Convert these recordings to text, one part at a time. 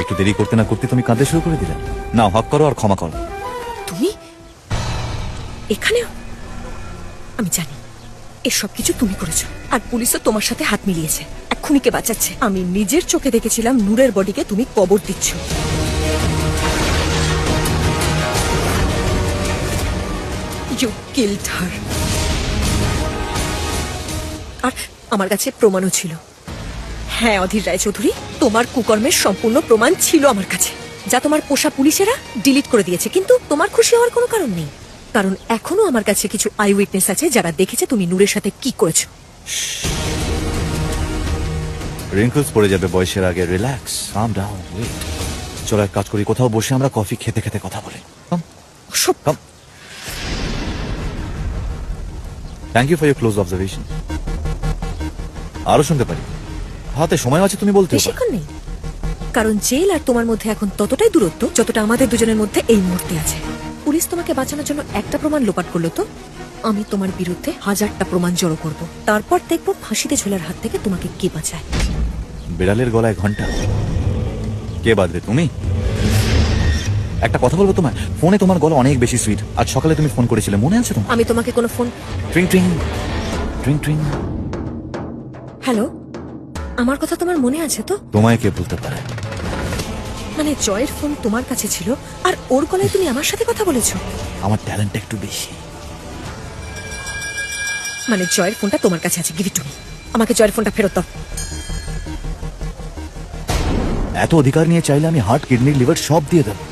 একটু দেরি করতে না করতে তুমি কাঁদতে শুরু করে দিলে। নাও, হক করো আর ক্ষমা করো। তুমি এখানেও? আমি জানি এসব কিছু তুমি করেছো, আর পুলিশও তোমার সাথে হাত মিলিয়েছে, এক খুনিকে বাঁচাচ্ছে। আমি নিজের চোখে দেখেছিলাম নূরের বডিকে তুমি কবর দিচ্ছ। You killed her. আর আমার কাছে প্রমাণও ছিল। হ্যাঁ অধীর রায়চৌধুরী, তোমার কুকর্মের সম্পূর্ণ প্রমাণ ছিল আমার কাছে, যা তোমার পোষা পুলিশেরা ডিলিট করে দিয়েছে। কিন্তু তোমার খুশি হওয়ার কোনো কারণ নেই, কারণ এখনো আমার কাছে কিছু আই উইটনেস আছে যারা দেখেছে তুমি নূরের সাথে কি করেছো। রিঙ্কলস পড়ে যাবে বয়সের আগে। রিল্যাক্স, কাম ডাউন, ওয়েট। চলো এক কাজ করি, কোথাও বসে আমরা কফি খেতে খেতে কথা বলি। অসব কাম। Thank you for your close observation. আরো শুনতে পারি, হাতে সময় আছে তুমি বলতে। বেশিক্ষণ নেই, কারণ জেল আর তোমার মধ্যে এখন ততটাই দূরত্ব যতটা আমাদের দুজনের মধ্যে এই মুহূর্তে আছে। পুলিশ তোমাকে বাঁচানোর জন্য একটা প্রমাণ লোপাট করলো, তো আমি তোমার বিরুদ্ধে 1000টা প্রমাণ জড়ো করব, তারপর দেখবো ফাঁসিতে ঝোলার হাত থেকে তোমাকে কে বাঁচায়। বিড়ালের গলায় ঘন্টা, কে বাঁধবে? তুমি? একটা কথা বলবো তোমায়, ফোনে তোমার গলা অনেক বেশি সুইট। আজ সকালে তুমি ফোন করেছিলে, মনে আছে তোমার? আমি তোমাকে কোনো ফোন? ট্রিং ট্রিং ট্রিং ট্রিং। হ্যালো, আমার কথা তোমার মনে আছে তো? তোমায় কে বলতে পারে? মানে জয়ের ফোন তোমার কাছে ছিল, আর ওর গলায় তুমি আমার সাথে কথা বলেছো। আমার ট্যালেন্ট একটু বেশি। মানে জয়ের ফোনটা তোমার কাছে আছে, গিভ ইট টু মি। আমাকে জয়ের ফোনটা ফেরত দাও। এত অধিকার নিয়ে চাইলে আমি হার্ট, কিডনি, লিভার সব দিয়ে দেবো।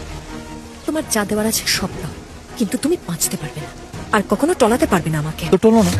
তোমার যা দেওয়ার আছে সব দাও, কিন্তু তুমি বাঁচতে পারবে না, আর কখনো টলাতে পারবে না আমাকে। তো টলো না।